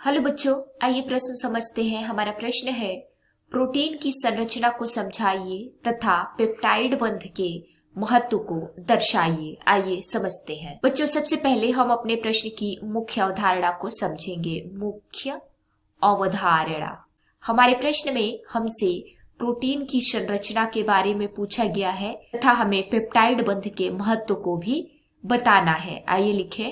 Hello बच्चों, आइए प्रश्न समझते हैं। हमारा प्रश्न है, प्रोटीन की संरचना को समझाइए तथा पेप्टाइड बंध के महत्व को दर्शाइए। आइए समझते हैं। बच्चों, सबसे पहले हम अपने प्रश्न की मुख्य अवधारणा को समझेंगे। मुख्य अवधारणा, हमारे प्रश्न में हमसे प्रोटीन की संरचना के बारे में पूछा गया है तथा हमें पेप्टाइड बंध के महत्व को भी बताना है। आइए लिखें,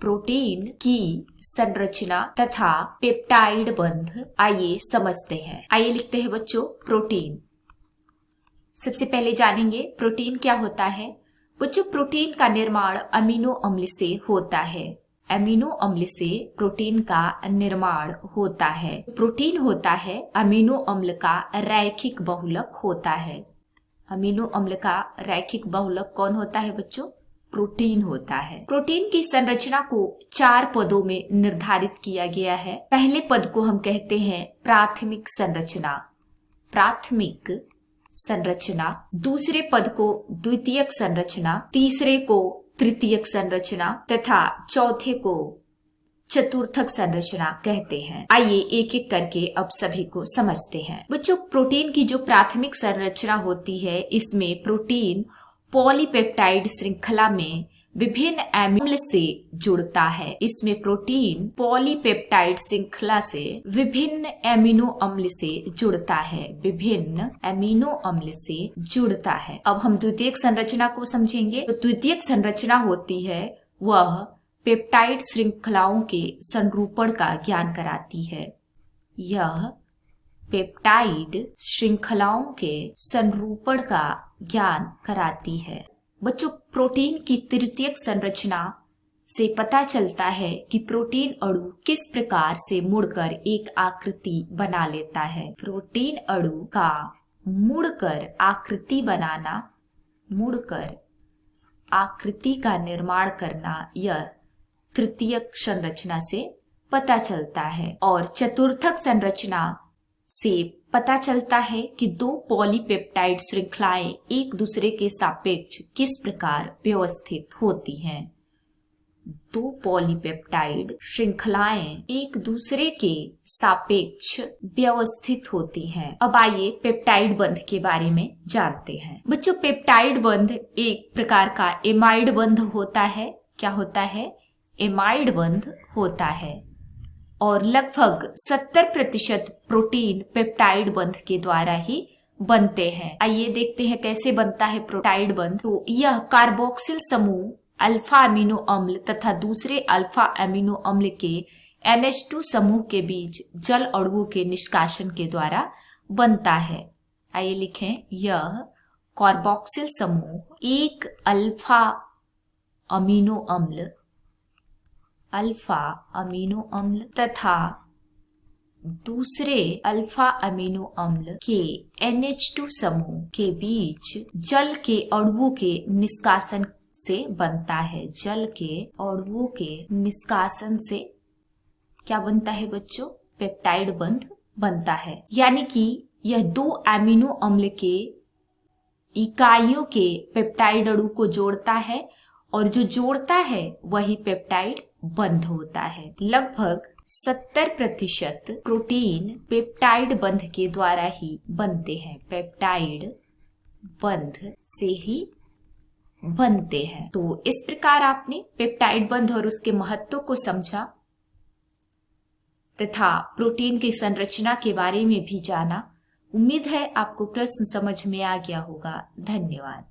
प्रोटीन की संरचना तथा पेप्टाइड बंध। आइए समझते हैं। आइए लिखते हैं बच्चों, प्रोटीन। सबसे पहले जानेंगे प्रोटीन क्या होता है। बच्चों, प्रोटीन का निर्माण अमीनो अम्ल से होता है। अमीनो अम्ल से प्रोटीन का निर्माण होता है। प्रोटीन होता है अमीनो अम्ल का रैखिक बहुलक होता है। अमीनो अम्ल का रैखिक बहुलक कौन होता है बच्चों? प्रोटीन होता है। प्रोटीन की संरचना को 4 पदों में निर्धारित किया गया है। पहले पद को हम कहते हैं प्राथमिक संरचना। प्राथमिक संरचना। दूसरे पद को द्वितीयक संरचना, तीसरे को तृतीयक संरचना तथा चौथे को चतुर्थक संरचना कहते हैं। आइए एक एक करके अब सभी को समझते हैं। बच्चों, प्रोटीन की जो प्राथमिक संरचना होती है, इसमें प्रोटीन पॉलीपेप्टाइड श्रृंखला में विभिन्न अम्ल से जुड़ता है। इसमें प्रोटीन पॉलीपेप्टाइड श्रृंखला से विभिन्न एमिनो अम्ल से जुड़ता है। विभिन्न एमिनो अम्ल से जुड़ता है। अब हम द्वितीयक संरचना को समझेंगे। तो द्वितीयक संरचना होती है वह पेप्टाइड श्रृंखलाओं के संरूपण का ज्ञान कराती है। यह पेप्टाइड श्रृंखलाओं के संरूपण का ज्ञान कराती है। बच्चों, प्रोटीन की तृतीयक संरचना से पता चलता है कि प्रोटीन अणु किस प्रकार से मुड़कर एक आकृति बना लेता है। प्रोटीन अणु का मुड़कर आकृति बनाना, मुड़कर आकृति का निर्माण करना, यह तृतीयक संरचना से पता चलता है। और चतुर्थक संरचना से पता चलता है कि 2 पॉलीपेप्टाइड श्रृंखलाएं एक दूसरे के सापेक्ष किस प्रकार व्यवस्थित होती हैं। 2 पॉलीपेप्टाइड श्रृंखलाएं एक दूसरे के सापेक्ष व्यवस्थित होती हैं। अब आइए पेप्टाइड बंध के बारे में जानते हैं। बच्चों, पेप्टाइड बंध एक प्रकार का एमाइड बंध होता है। क्या होता है? एमाइड बंध होता है। और लगभग 70% प्रोटीन पेप्टाइड बंध के द्वारा ही बनते हैं। आइए देखते हैं कैसे बनता है पेप्टाइड बंध। तो यह कार्बोक्सिल समूह अल्फा अमीनो अम्ल तथा दूसरे अल्फा अमीनो अम्ल के NH2 समूह के बीच जल अणुओं के निष्कासन के द्वारा बनता है। आइए लिखें, यह कार्बोक्सिल समूह एक अल्फा अमीनो अम्ल, अल्फा अमीनो अम्ल तथा दूसरे अल्फा अमीनो अम्ल के NH2 समूह के बीच जल के अणुओं के निष्कासन से बनता है। जल के अणुओं के निष्कासन से क्या बनता है बच्चों? पेप्टाइड बंध बनता है। यानी कि यह 2 अमीनो अम्ल के इकाइयों के पेप्टाइड अणु को जोड़ता है और जो जोड़ता है वही पेप्टाइड बंध होता है। लगभग 70% प्रोटीन पेप्टाइड बंध के द्वारा ही बनते हैं। पेप्टाइड बंध से ही बनते हैं। तो इस प्रकार आपने पेप्टाइड बंध और उसके महत्व को समझा तथा प्रोटीन की संरचना के बारे में भी जाना। उम्मीद है आपको प्रश्न समझ में आ गया होगा। धन्यवाद।